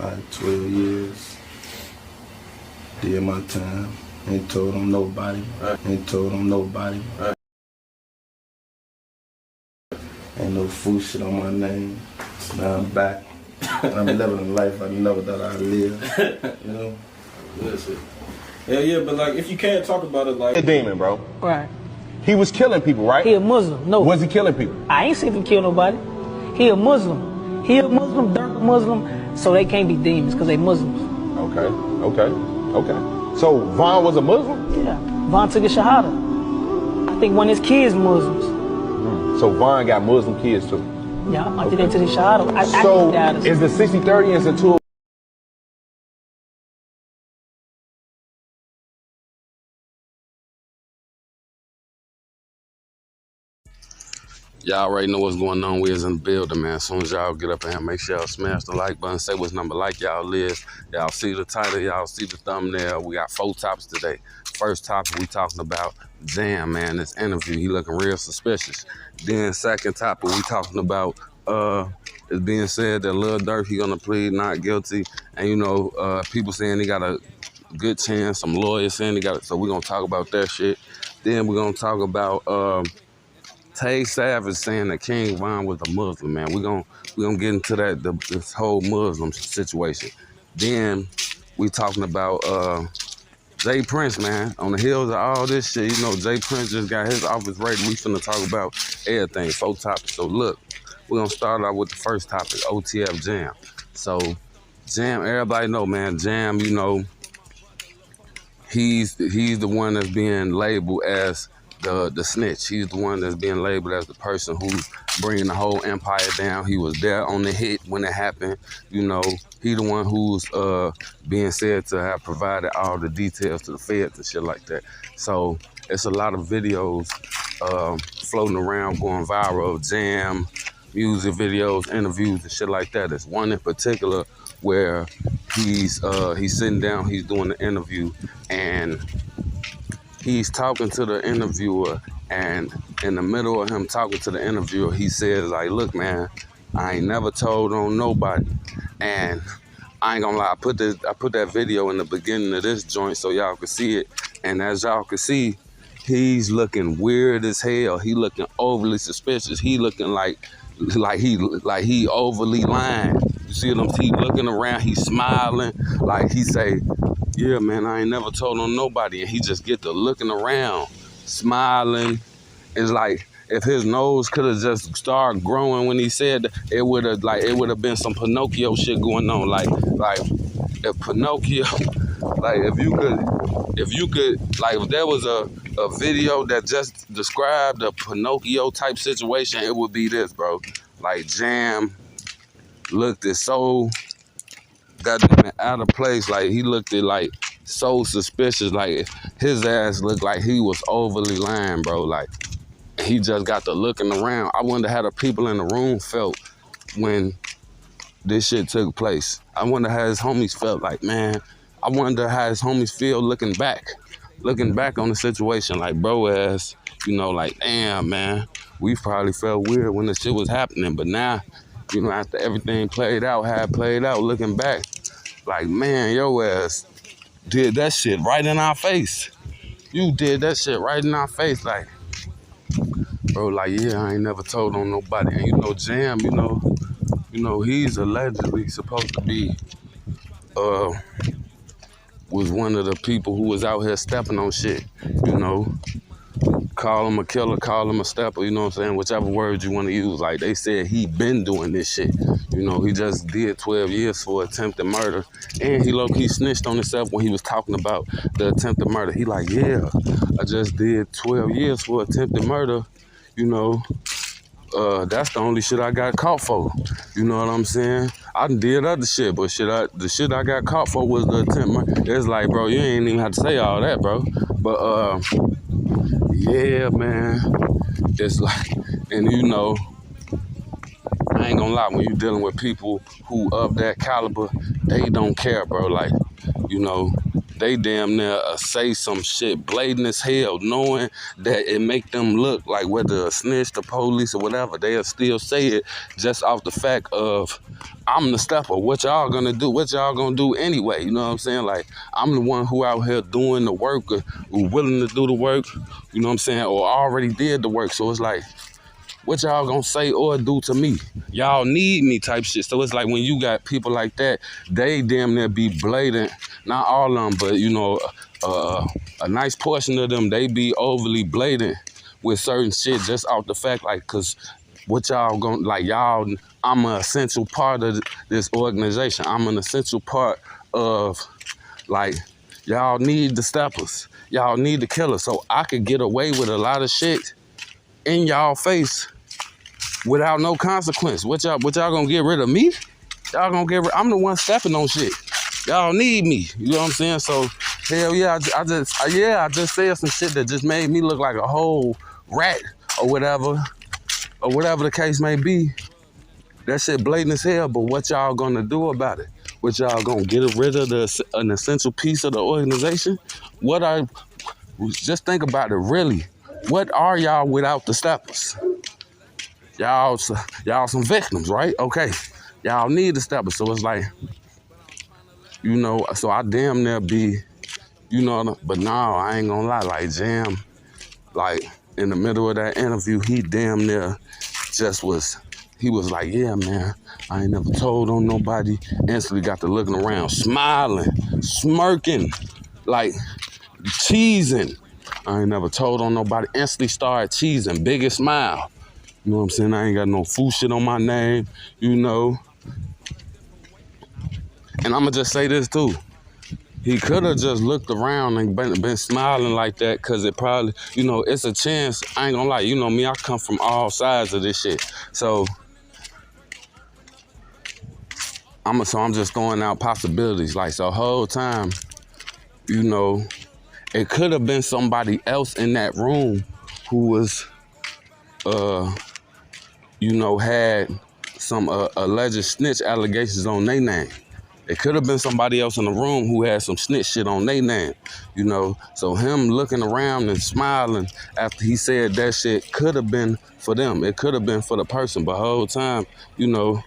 Like 12 years. Did my time. Ain't told on nobody. Ain't told on nobody. Ain't no food shit on my name. Now I'm back. I'm living a life I never thought I'd live. You know? Listen. Yeah, but like, if you can't talk about it like... A demon, bro. Right. He was killing people, right? He a Muslim. No. Was he killing people? I ain't seen him kill nobody. He a Muslim. He a Muslim, Durk a Muslim, so they can't be demons because they Muslims. Okay. So Von was a Muslim? Yeah. Von took a Shahada. I think one of his kids Muslims. So Von got Muslim kids too? Yeah, I think they took his Shahada. So is the 60-30 into two? Y'all already know what's going on. We is in the building, man. As soon as y'all get up in here, make sure y'all smash the like button. Say what number like y'all is. Y'all see the title. Y'all see the thumbnail. We got 4 topics today. First topic, we talking about Jam, man. This interview, he looking real suspicious. Then second topic, we talking about it's being said that Lil Durk, he gonna plead not guilty. And you know, people saying he got a good chance. Some lawyers saying he got it. So we gonna talk about that shit. Then we're gonna talk about Tay Savage saying that King Von was a Muslim, man. We gonna get into that this whole Muslim situation. Then we talking about Jay Prince, man. On the heels of all this shit, you know, Jay Prince just got his office ready. We finna talk about everything, 4 topics. So look, we're gonna start out with the first topic, OTF Jam. So Jam, everybody know, man, Jam, you know, he's the one that's being labeled as the snitch. He's the one that's being labeled as the person who's bringing the whole empire down. He was there on the hit when it happened. You know, he the one who's being said to have provided all the details to the feds and shit like that. So it's a lot of videos floating around, going viral of Jam, music videos, interviews and shit like that. There's one in particular where he's sitting down, he's doing the interview, and he's talking to the interviewer, and in the middle of him talking to the interviewer, he says, like, look, man, I ain't never told on nobody. And I ain't gonna lie, I put that video in the beginning of this joint so y'all can see it. And as y'all can see, he's looking weird as hell. He looking overly suspicious. He looking like he overly lying. You see what I'm saying? He looking around, he's smiling, like he say, yeah, man, I ain't never told on nobody. And he just get to looking around, smiling. It's like if his nose could have just started growing when he said that, it would have been some Pinocchio shit going on. Like if Pinocchio, like if you could, like if there was a video that just described a Pinocchio type situation, it would be this, bro. Like Jam looked at so goddamn out of place. Like he looked at like so suspicious. Like his ass looked like he was overly lying, bro. Like he just got to looking around. I wonder how the people in the room felt when this shit took place. I wonder how his homies felt. Like, man, I wonder how his homies feel looking back on the situation. Like, bro ass, you know, like, damn, man, we probably felt weird when the shit was happening, but now, you know, after everything played out, how it played out, looking back, like, man, your ass did that shit right in our face. You did that shit right in our face. Like, bro, like, yeah, I ain't never told on nobody. And you know, Jam, you know, he's allegedly supposed to be, was one of the people who was out here stepping on shit, you know. Call him a killer, call him a stepper, you know what I'm saying? Whichever word you want to use. Like they said, he been doing this shit. You know, he just did 12 years for attempted murder. And he low-key snitched on himself when he was talking about the attempted murder. He like, yeah, I just did 12 years for attempted murder. You know, that's the only shit I got caught for. You know what I'm saying? I done did other shit, but the shit I got caught for was the attempt murder. It's like, bro, you ain't even have to say all that, bro. But, yeah, man, it's like, and you know, I ain't gonna lie, when you dealing with people who of that caliber, they don't care, bro. Like, you know, they damn near say some shit blatant as hell, knowing that it make them look like whether a snitch, the police, or whatever, they'll still say it just off the fact of, I'm the stepper. What y'all gonna do? What y'all gonna do anyway? You know what I'm saying? Like, I'm the one who out here doing the work, or who willing to do the work, you know what I'm saying, or already did the work. So it's like, what y'all gonna say or do to me? Y'all need me type shit. So it's like when you got people like that, they damn near be blatant. Not all of them, but you know, a nice portion of them, they be overly blatant with certain shit just off the fact, like, cause what y'all gonna, like, y'all, I'm an essential part of this organization. I'm an essential part of, like, y'all need the steppers. Y'all need the killers. So I could get away with a lot of shit in y'all face without no consequence. What y'all gonna get rid of me? Y'all gonna get rid, I'm the one stepping on shit. Y'all need me. You know what I'm saying? So hell yeah, I just said some shit that just made me look like a whole rat or whatever the case may be. That shit blatant as hell, but what y'all gonna do about it? What y'all gonna get rid of an essential piece of the organization? Just think about it, really. What are y'all without the steppers? Y'all some victims, right? Okay, y'all need the steppers. So it's like, you know, so I damn near be, you know, but now I ain't gonna lie, like Jam, like in the middle of that interview, he damn near he was like, yeah, man, I ain't never told on nobody. Instantly got to looking around, smiling, smirking, like cheesing. I ain't never told on nobody. Instantly started cheesing, biggest smile. You know what I'm saying? I ain't got no fool shit on my name, you know. And I'ma just say this too. He could have just looked around and been smiling like that, cause it probably, you know, it's a chance. I ain't gonna lie, you know me, I come from all sides of this shit. So I'm just throwing out possibilities. Like, so the whole time, you know, it could have been somebody else in that room who was, you know, had some alleged snitch allegations on their name. It could have been somebody else in the room who had some snitch shit on their name, you know. So him looking around and smiling after he said that shit could have been for them. It could have been for the person, but the whole time, you know,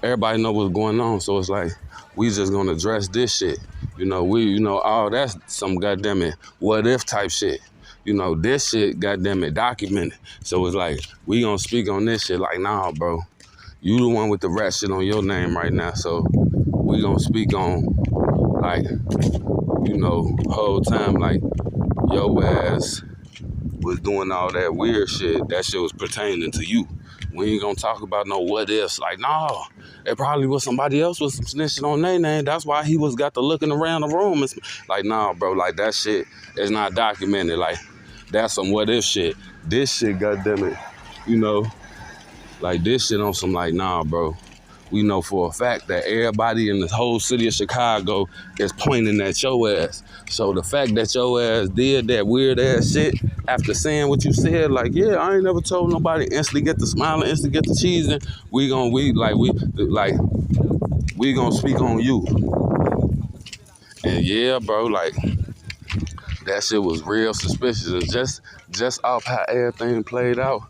everybody know what's going on. So it's like, we just gonna address this shit. You know, oh, that's some goddamn it, what if type shit. You know, this shit, goddamn it, documented. So it's like, we gonna speak on this shit. Like, nah, bro, you the one with the rat shit on your name right now. So we gonna speak on, like, you know, whole time, like, your ass was doing all that weird shit. That shit was pertaining to you. We ain't gonna talk about no what ifs. Like, no, it probably was somebody else with some snitching on their name. That's why he got to looking around the room. It's like, nah, bro, like, that shit is not documented. Like, that's some what if shit. This shit, goddammit, you know, like, this shit on some, like, nah, bro. We know for a fact that everybody in the whole city of Chicago is pointing at your ass. So the fact that your ass did that weird ass shit after saying what you said, like, yeah, I ain't never told nobody, instantly get the smiling, instantly get the cheesing, we gonna speak on you. And yeah, bro, like, that shit was real suspicious. And just off how everything played out,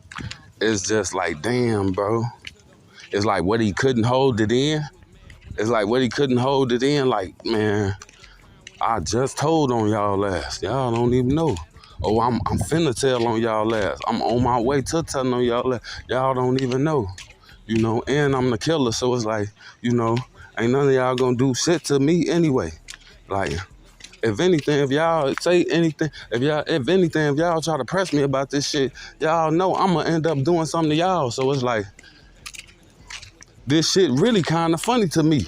it's just like, damn, bro. It's like what he couldn't hold it in. It's like what he couldn't hold it in. Like, man, I just told on y'all ass. Y'all don't even know. Oh, I'm finna tell on y'all ass. I'm on my way to telling on y'all ass. Y'all don't even know. You know, and I'm the killer. So it's like, you know, ain't none of y'all gonna do shit to me anyway. Like, if anything, if y'all say anything, if y'all try to press me about this shit, y'all know I'm gonna end up doing something to y'all. So it's like, this shit really kind of funny to me.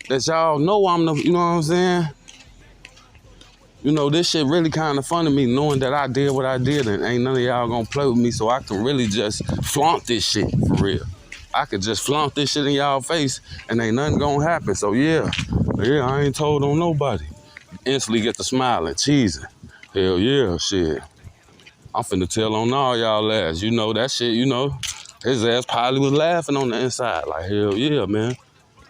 That y'all know I'm the, you know what I'm saying? You know, this shit really kind of funny to me, knowing that I did what I did and ain't none of y'all gonna play with me, so I can really just flaunt this shit for real. I could just flaunt this shit in y'all face and ain't nothing gonna happen. So yeah, I ain't told on nobody. Instantly get the smiling, cheesing. Hell yeah, shit. I'm finna tell on all y'all ass. You know, that shit, you know, his ass probably was laughing on the inside. Like, hell yeah, man.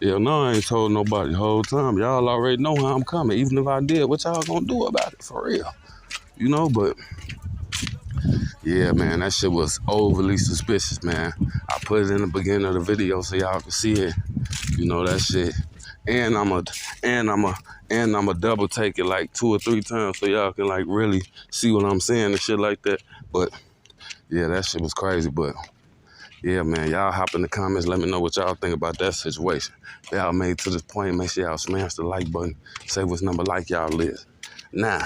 Yeah, no, I ain't told nobody the whole time. Y'all already know how I'm coming. Even if I did, what y'all gonna do about it, for real? You know, but yeah, man, that shit was overly suspicious, man. I put it in the beginning of the video so y'all can see it. You know, that shit. And I'ma double take it like 2 or 3 times so y'all can like really see what I'm saying and shit like that. But yeah, that shit was crazy. But yeah, man, y'all hop in the comments. Let me know what y'all think about that situation. If y'all made it to this point, make sure y'all smash the like button. Say which number like y'all is. Now,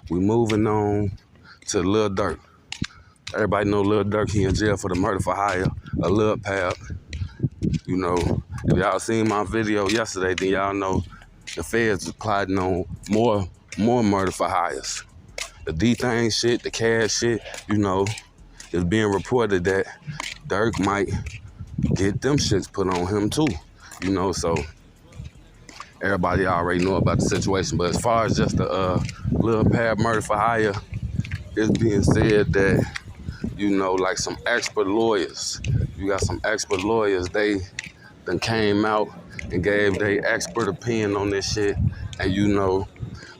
we moving on to Lil Durk. Everybody know Lil Durk, he in jail for the murder for hire, a Lil Pab. You know, if y'all seen my video yesterday, then y'all know the feds is plotting on more murder for hires. The D-Thing shit, the cash shit, you know, it's being reported that Durk might get them shits put on him too. You know, so everybody already know about the situation. But as far as just the Lil Pab murder for hire, it's being said that, you know, like some expert lawyers. You got some expert lawyers, they done came out and gave their expert opinion on this shit. And you know,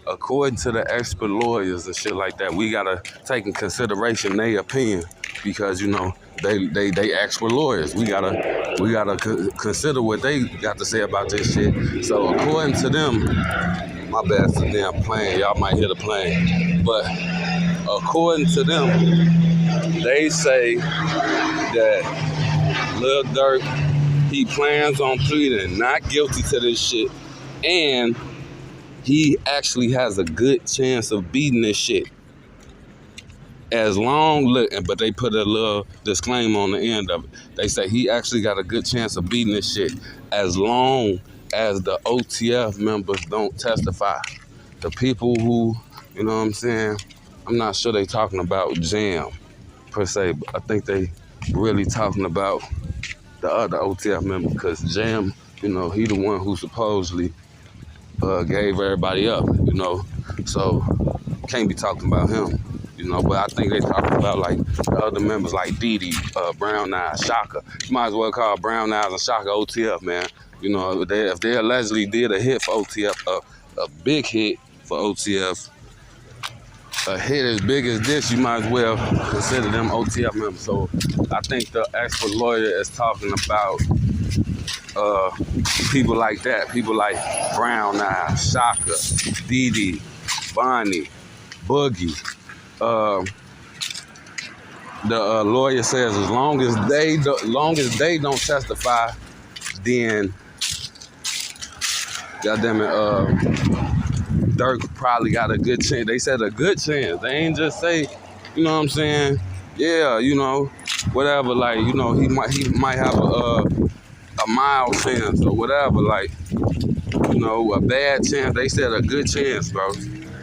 according to the expert lawyers and shit like that, we gotta take in consideration their opinion because, you know, they expert lawyers. We gotta consider what they got to say about this shit. So according to them, my bad for damn plane, y'all might hear the plane, but according to them, they say that Lil Durk, he plans on pleading not guilty to this shit, and he actually has a good chance of beating this shit. But they put a little disclaimer on the end of it. They say he actually got a good chance of beating this shit as long as the OTF members don't testify. The people who, you know what I'm saying, I'm not sure they talking about Jam per se, but I think they really talking about the other OTF member because Jam, you know, he the one who supposedly gave everybody up, you know, so can't be talking about him, you know, but I think they talking about like the other members like Didi, Brown Eyes, Shaka. You might as well call Brown Eyes and Shaka OTF, man. You know, if they allegedly did a hit for OTF, a big hit for OTF, a hit as big as this, you might as well consider them OTF members. So I think the expert lawyer is talking about people like that, people like Brown Eyes, Shaka, Didi, Bonnie, Boogie. The lawyer says as long as they don't testify, then goddamn it, Durk probably got a good chance. They said a good chance. They ain't just say, you know what I'm saying? Yeah, you know, whatever. Like, you know, he might have a mild chance or whatever. Like, you know, a bad chance. They said a good chance, bro.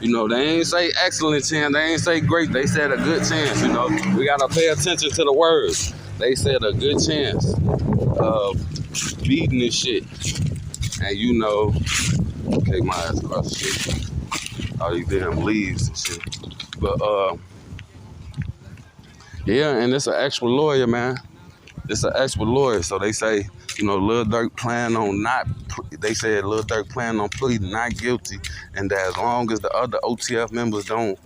You know, they ain't say excellent chance. They ain't say great. They said a good chance. You know, we gotta pay attention to the words. They said a good chance of beating this shit. And you know, okay, my ass across the shit. All these damn leaves and shit. But yeah, and it's an expert lawyer, man. It's an expert lawyer. So they say, you know, Lil Durk plan on pleading not guilty, and that as long as the other OTF members don't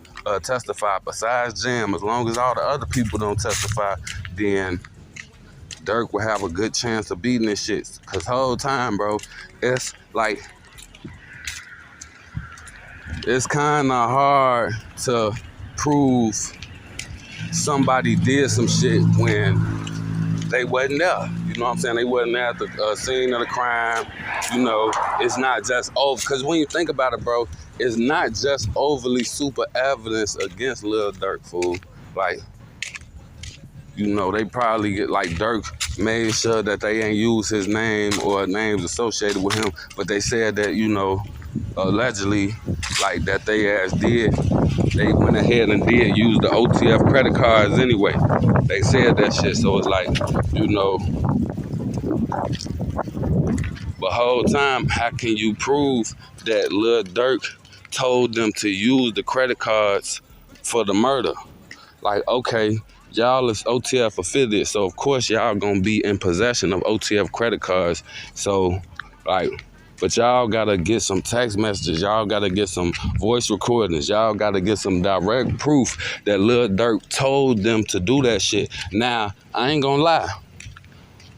testify, besides Jam, as long as all the other people don't testify, then Durk will have a good chance of beating this shit. Cause whole time, bro, it's like, it's kind of hard to prove somebody did some shit when they wasn't there. You know what I'm saying? They wasn't at the scene of the crime. You know, it's not just over. Because when you think about it, bro, it's not just overly super evidence against Lil Durk, fool. Like, you know, they probably get, like, Durk made sure that they ain't use his name or names associated with him. But they said that, you know, allegedly, like, that they went ahead and did use the OTF credit cards anyway. They said that shit, so it's like, you know, but whole time, how can you prove that Lil Durk told them to use the credit cards for the murder? Like, okay, y'all is OTF affiliates, so of course y'all gonna be in possession of OTF credit cards. So Like, but y'all gotta get some text messages. Y'all gotta get some voice recordings. Y'all gotta get some direct proof that Lil Durk told them to do that shit. Now, I ain't gonna lie.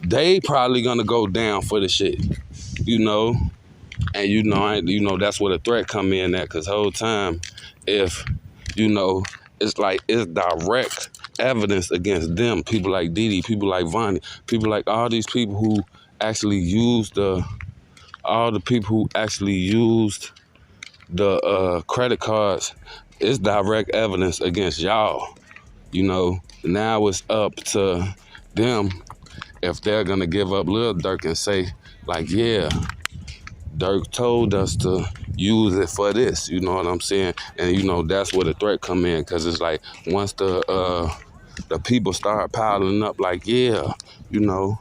They probably gonna go down for the shit, you know? And you know, that's where the threat come in at, cause whole time, if, you know, it's like, it's direct evidence against them. People like Didi, people like Vonnie, people like all these people who actually used the credit cards. It's direct evidence against y'all. You know, now it's up to them if they're gonna give up Lil Durk and say, like, yeah, Durk told us to use it for this, you know what I'm saying? And you know, that's where the threat come in, cause it's like, once the people start piling up, like, yeah, you know,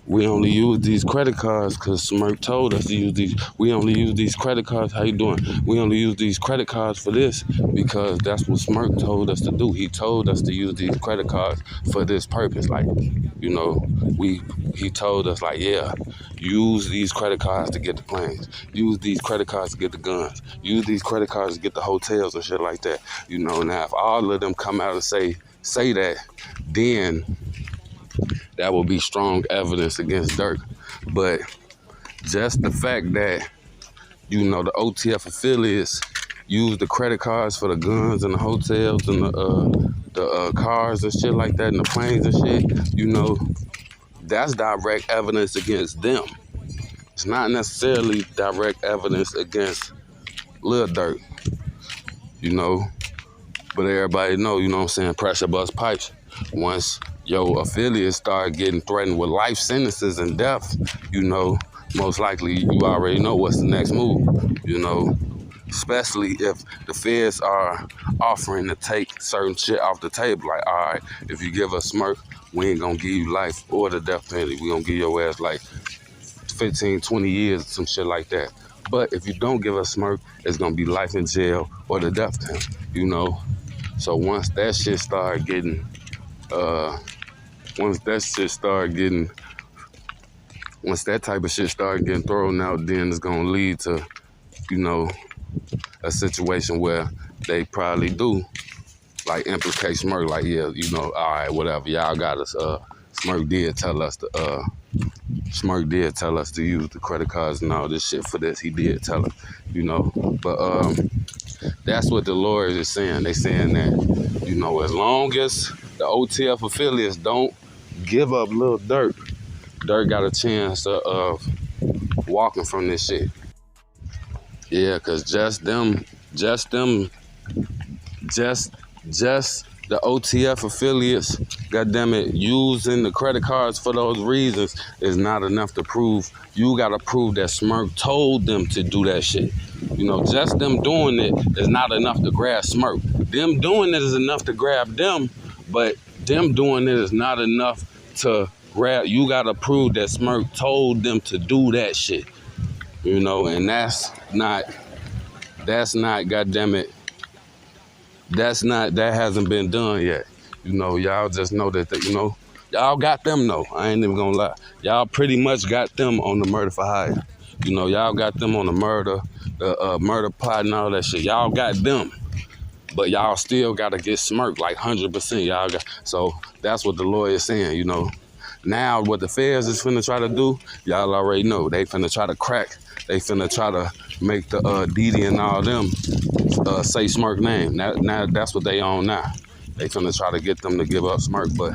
we only use these credit cards because Smirk told us to use these. We only use these credit cards. How you doing? We only use these credit cards for this because that's what Smirk told us to do. He told us to use these credit cards for this purpose. Like, you know, he told us, like, yeah, use these credit cards to get the planes. Use these credit cards to get the guns. Use these credit cards to get the hotels and shit like that. You know, now if all of them come out and say that, then that will be strong evidence against Durk. But just the fact that, you know, the OTF affiliates use the credit cards for the guns and the hotels and the cars and shit like that and the planes and shit, you know, that's direct evidence against them. It's not necessarily direct evidence against Lil Durk, you know. But everybody know, you know what I'm saying, pressure bust pipes. Once your affiliates start getting threatened with life sentences and death, you know, most likely you already know what's the next move, you know, especially if the feds are offering to take certain shit off the table. Like, all right, if you give us Smirk, we ain't gonna give you life or the death penalty. We gonna give your ass like 15, 20 years, some shit like that. But if you don't give us Smirk, it's gonna be life in jail or the death penalty, you know. So once that shit start getting, once that type of shit start getting thrown out, then it's gonna lead to, you know, a situation where they probably do, like, implicate Smirk, like, yeah, you know, all right, whatever, y'all got us. Smirk did tell us to use the credit cards and all this shit for this. He did tell us, you know. But that's what the lawyers are saying. They saying that, you know, as long as the OTF affiliates don't give up Lil Durk, Durk got a chance of walking from this shit. Yeah, cause just the OTF affiliates, goddammit, using the credit cards for those reasons is not enough to prove. You gotta prove that Smirk told them to do that shit. You know, just them doing it is not enough to grab Smirk. Them doing it is enough to grab them, but them doing it is not enough to grab. You gotta prove that Smirk told them to do that shit. You know, and that's not, goddammit, that hasn't been done yet. You know, y'all just know that, you know, y'all got them though. I ain't even gonna lie. Y'all pretty much got them on the murder for hire. You know, y'all got them on the murder plot and all that shit. Y'all got them. But y'all still gotta get Smirk like 100%. Y'all got, so that's what the lawyer's saying, you know. Now what the feds is finna try to do, y'all already know. They finna try to crack. They finna try to make the Didi and all them say Smirk name. Now that's what they on now. They finna try to get them to give up Smirk. But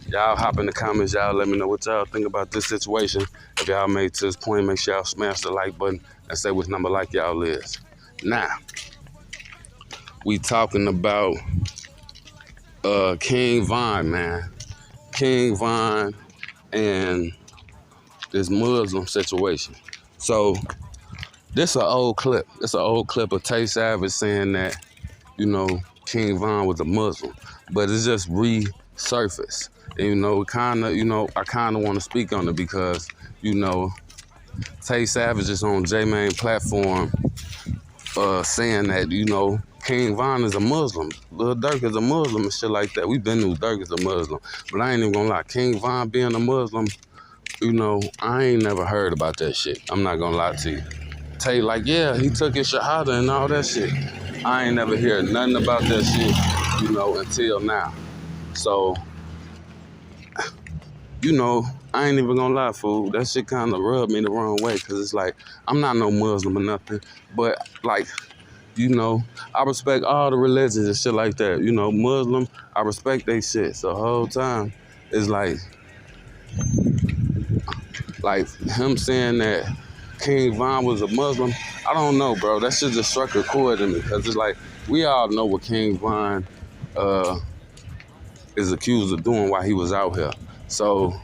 y'all hop in the comments. Y'all let me know what y'all think about this situation. If y'all made it to this point, make sure y'all smash the like button and say which number like y'all is. Now, we talking about King Von, man. King Von and this Muslim situation. So this an old clip. It's an old clip of Tay Savage saying that, you know, King Von was a Muslim, but it's just resurfaced. And, you know, I kind of want to speak on it because, you know, Tay Savage is on Xman platform saying that, you know, King Von is a Muslim. Lil Durk is a Muslim and shit like that. We been knew Durk is a Muslim. But I ain't even gonna lie, King Von being a Muslim you know, I ain't never heard about that shit. I'm not gonna lie to you. Tell you like, yeah, he took his shahada and all that shit. I ain't never heard nothing about that shit, you know, until now. So, you know, I ain't even gonna lie, fool. That shit kind of rubbed me the wrong way, because it's like, I'm not no Muslim or nothing, but like, you know, I respect all the religions and shit like that. You know, Muslim, I respect they shit. So the whole time, it's like him saying that King Von was a Muslim, I don't know, bro. That shit just struck a chord in me, because it's like, we all know what King Von is accused of doing while he was out here. So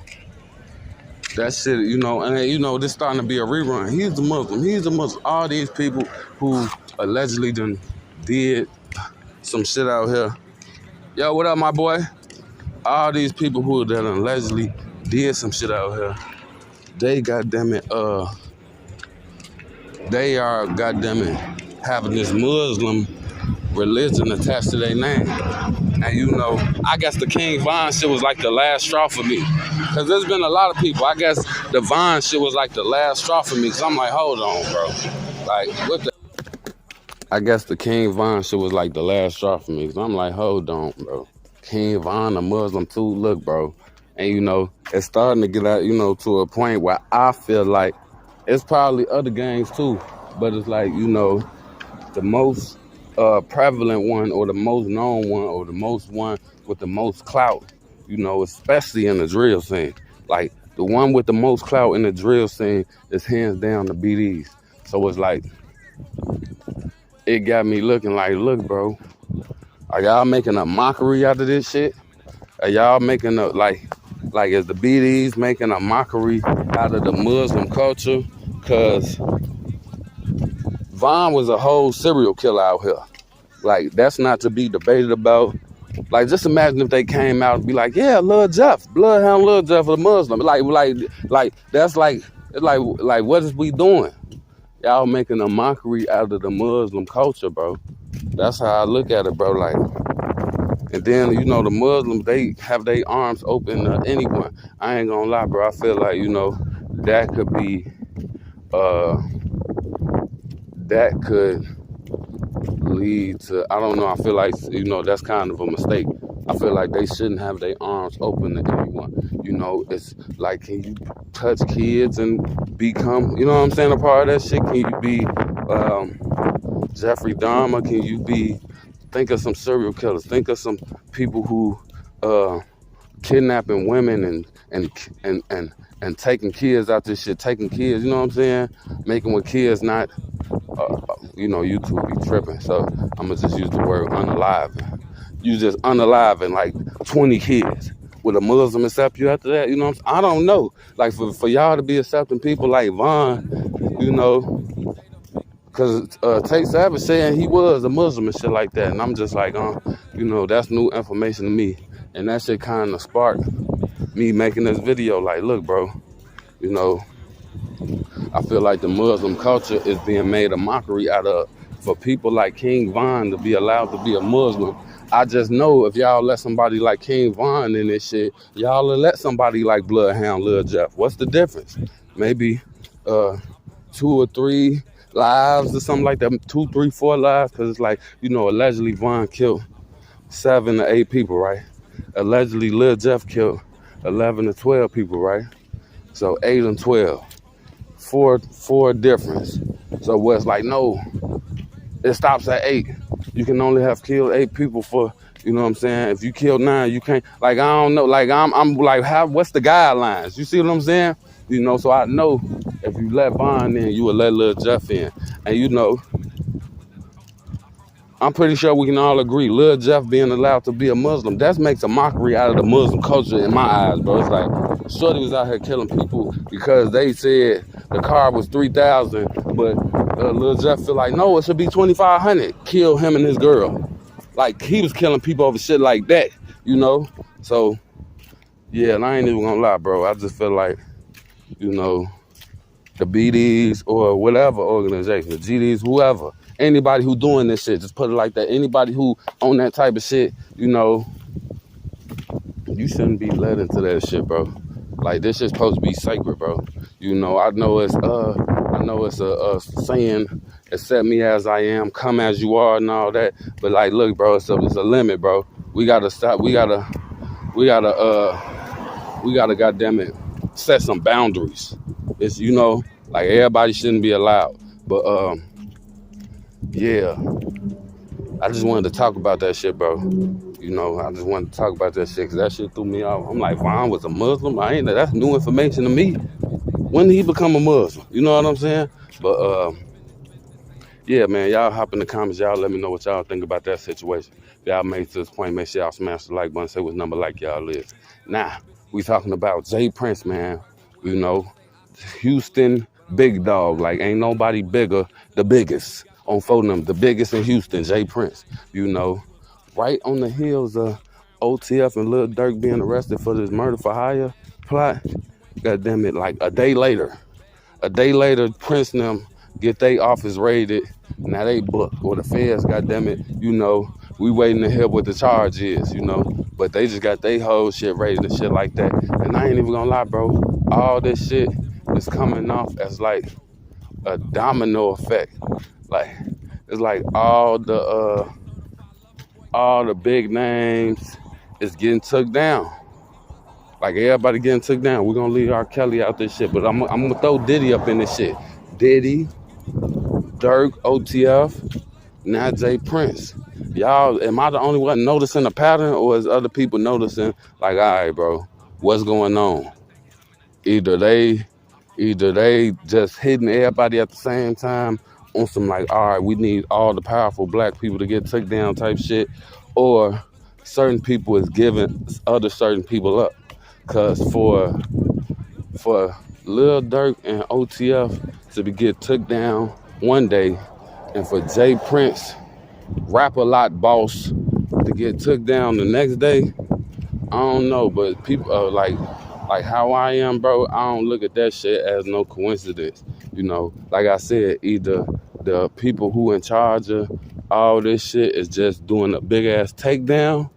that shit, you know, and you know, this starting to be a rerun. He's a Muslim. He's a Muslim. All these people who allegedly done did some shit out here. Yo, what up, my boy? All these people who that allegedly did some shit out here, they goddammit, they are goddammit having this Muslim religion attached to their name. And you know, I guess the King Von shit was like the last straw for me. Cause there's been a lot of people. I guess the Von shit was like the last straw for me. Cause I'm like, hold on, bro. Like, what the? I guess the King Von shit was like the last straw for me. Cause I'm like, hold on, bro. King Von, a Muslim too. Look, bro. And you know, it's starting to get out, you know, to a point where I feel like it's probably other gangs too. But it's like, you know, the most prevalent one, or the most known one, or the most one with the most clout, you know, especially in the drill scene. Like, the one with the most clout in the drill scene is hands down the BDs. So it's like, it got me looking like, look, bro, are y'all making a mockery out of this shit? Are y'all making a, like is the BDs making a mockery out of the Muslim culture? Cause Von was a whole serial killer out here. Like, that's not to be debated about. Like, just imagine if they came out and be like, yeah, Lil Jeff, Bloodhound Lil Jeff is a Muslim. Like that's like what is we doing? Y'all making a mockery out of the Muslim culture, bro. That's how I look at it, bro. Like, and then, you know, the Muslims, they have their arms open to anyone. I ain't gonna lie, bro. I feel like, you know, that could be, that could lead to, I don't know, I feel like, you know, that's kind of a mistake. I feel like they shouldn't have their arms open to anyone. You know, it's like, can you touch kids and become, you know what I'm saying, a part of that shit? Can you be Jeffrey Dahmer? Can you be, think of some serial killers, think of some people who kidnapping women and taking kids out this shit, taking kids, you know what I'm saying? Making with kids not, you know, YouTube be tripping, so I'm gonna just use the word unaliving. You just unaliving like 20 kids. Will a Muslim accept you after that? You know what I'm saying? I don't know. Like, for y'all to be accepting people like Von, you know, because Tate Savage saying he was a Muslim and shit like that. And I'm just like, you know, that's new information to me. And that shit kind of sparked me making this video. Like, look, bro, you know, I feel like the Muslim culture is being made a mockery out of, for people like King Von to be allowed to be a Muslim. I just know if y'all let somebody like King Von in this shit, y'all will let somebody like Bloodhound Lil Jeff. What's the difference? Maybe 2 or 3 lives or something like that. 2, 3, 4 lives. Because it's like, you know, allegedly Von killed 7 to 8 people, right? Allegedly Lil Jeff killed 11 to 12 people, right? So 8 and 12. 4 difference. So what's like, no, it stops at 8. You can only have killed 8 people for, you know what I'm saying? If you kill 9, you can't, like, I don't know, like, I'm like, what's the guidelines? You see what I'm saying? You know, so I know if you let Von in, you will let Lil Jeff in. And you know, I'm pretty sure we can all agree, Lil Jeff being allowed to be a Muslim, that makes a mockery out of the Muslim culture in my eyes, bro. It's like, Shorty was out here killing people because they said the car was 3,000, but Lil Jeff feel like, no, it should be 2,500. Kill him and his girl. Like, he was killing people over shit like that, you know? So, yeah, and I ain't even gonna lie, bro. I just feel like, you know, the BDs or whatever organization, the GDs, whoever, anybody who doing this shit, just put it like that. Anybody who on that type of shit, you know, you shouldn't be led into that shit, bro. Like, this shit's supposed to be sacred, bro. You know, I know it's a saying, accept me as I am, come as you are and all that. But like, look, bro, it's a limit, bro. We gotta stop. We gotta goddamn it, set some boundaries. It's, you know, like, everybody shouldn't be allowed. But yeah, I just wanted to talk about that shit, bro. You know, I just wanted to talk about that shit because that shit threw me off. I'm like, Von was a Muslim? That's new information to me. When did he become a Muslim? You know what I'm saying? But yeah, man, y'all hop in the comments. Y'all let me know what y'all think about that situation. If y'all made it to this point, make sure y'all smash the like button, say what number like y'all is. Now, we talking about Jay Prince, man. You know, Houston big dog. Like, ain't nobody bigger, the biggest on phone them, the biggest in Houston, Jay Prince. You know, right on the heels of OTF and Lil Durk being arrested for this murder for hire plot. God damn it, like a day later, Prince and them get their office raided. Now they booked, or the feds, God damn it, you know, we waiting to hear what the charge is, you know, but they just got their whole shit raided and shit like that. And I ain't even gonna lie, bro, all this shit is coming off as like a domino effect. Like, it's like all the big names is getting took down. Like, everybody getting took down. We're gonna leave R. Kelly out this shit, but I'm gonna throw Diddy up in this shit. Diddy, Durk, OTF, now Jay Prince. Y'all, am I the only one noticing a pattern, or is other people noticing, like, all right, bro, what's going on? Either they just hitting everybody at the same time on some, like, all right, we need all the powerful black people to get took down type shit, or certain people is giving other certain people up. Cause for Lil Durk and OTF to get took down one day, and for Jay Prince, Rap-A-Lot boss, to get took down the next day, I don't know. But people like how I am, bro, I don't look at that shit as no coincidence. You know, like I said, either the people who in charge of all this shit is just doing a big ass takedown,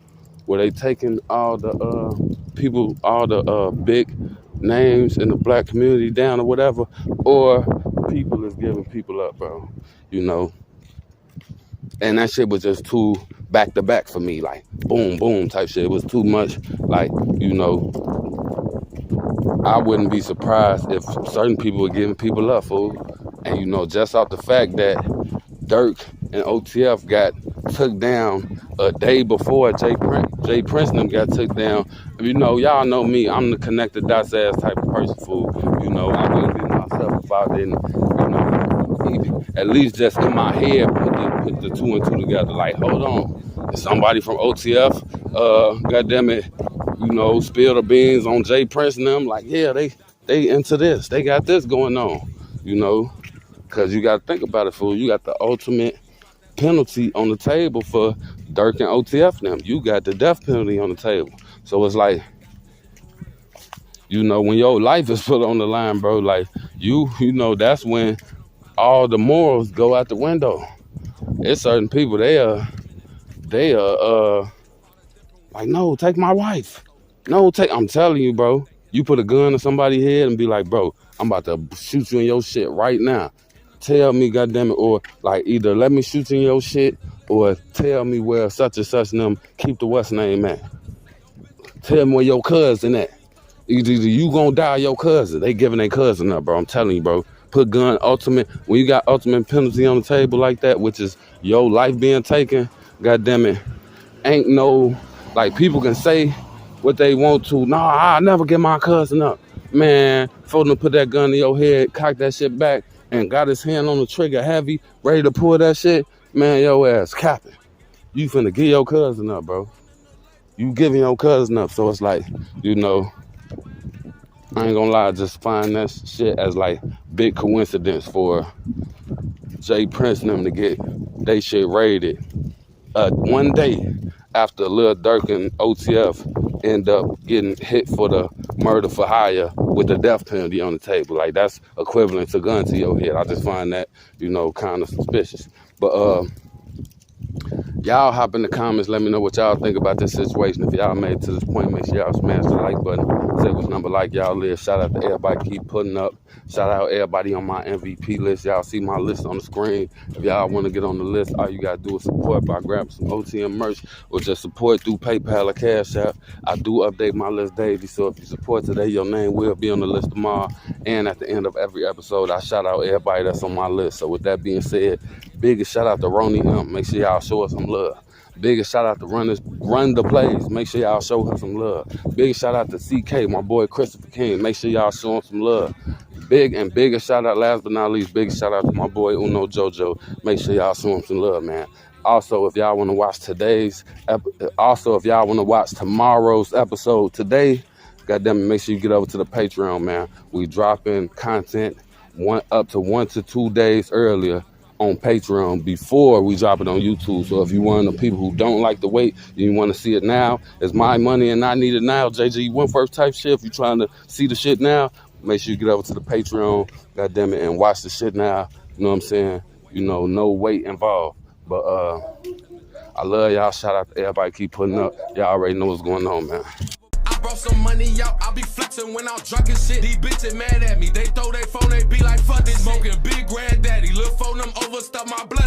where they taking all the people, all the big names in the black community down or whatever, or people is giving people up, bro. You know, and that shit was just too back to back for me, like boom, boom type shit. It was too much. Like, you know, I wouldn't be surprised if certain people were giving people up, fool. And, you know, just off the fact that Durk and OTF got took down a day before Jay Prince and them got took down. You know, y'all know me. I'm the connected dots ass type of person, fool. You know, I wouldn't get myself about it. And, you know, at least just in my head, put the two and two together. Like, hold on, is somebody from OTF, goddamn it, you know, spill the beans on Jay Prince and them? Like, yeah, they into this. They got this going on, you know. Because you got to think about it, fool. You got the ultimate penalty on the table for Durk and OTF them. You got the death penalty on the table. So it's like, you know, when your life is put on the line, bro, like, you know, that's when all the morals go out the window. It's certain people, they are like, no, take my wife. No, I'm telling you, bro. You put a gun to somebody's head and be like, bro, I'm about to shoot you in your shit right now. Tell me, goddammit, or like, either let me shoot you in your shit, or tell me where such and such and them keep the what's name at. Tell me where your cousin at. Either you gonna die or your cousin. They giving their cousin up, bro. I'm telling you, bro. Put gun ultimate, when you got ultimate penalty on the table like that, which is your life being taken, goddammit, ain't no, like, people can say what they want to. Nah, I'll never get my cousin up. Man, for them to put that gun in your head, cock that shit back, and got his hand on the trigger heavy, ready to pull that shit, man, your ass capping. You finna get your cousin up, bro. You giving your cousin up. So it's like, you know, I ain't gonna lie, I just find that shit as like big coincidence for Jay Prince and them to get they shit raided one day after Lil Durk and OTF end up getting hit for the murder for hire with the death penalty on the table. Like, that's equivalent to gun to your head. I just find that, you know, kind of suspicious. But Y'all hop in the comments. Let me know what y'all think about this situation. If y'all made it to this point, make sure y'all smash the like button. Say which number like y'all live. Shout out to everybody keep putting up. Shout out everybody on my MVP list. Y'all see my list on the screen. If y'all want to get on the list, all you got to do is support by grabbing some OTM merch or just support through PayPal or Cash App. I do update my list daily, so if you support today, your name will be on the list tomorrow. And at the end of every episode, I shout out everybody that's on my list. So with that being said, biggest shout out to Ronnie M. Make sure y'all show us some love. Biggest shout out to Run the Plays. Make sure y'all show her some love. Biggest shout out to CK, my boy Christopher King. Make sure y'all show him some love. Biggest shout out, last but not least, biggest shout out to my boy Uno Jojo. Make sure y'all show him some love, man. Also, if y'all want to watch tomorrow's episode today, goddamn it, make sure you get over to the Patreon, man. We dropping content up to 1 to 2 days earlier on Patreon before we drop it on YouTube. So if you one of the people who don't like to wait, you want to see it now, it's my money and I need it now, JG Wentworth type shit. If you trying to see the shit now, make sure you get over to the Patreon, goddamn it, and watch the shit now. You know what I'm saying? You know, no wait involved. But I love y'all. Shout out to everybody keep putting up. Y'all already know what's going on, man. Brought some money out, I be flexing when I'm drunk and shit. These bitches mad at me, they throw their phone, they be like, fuck this. Smoking big granddaddy, look phone them overstuff my blood.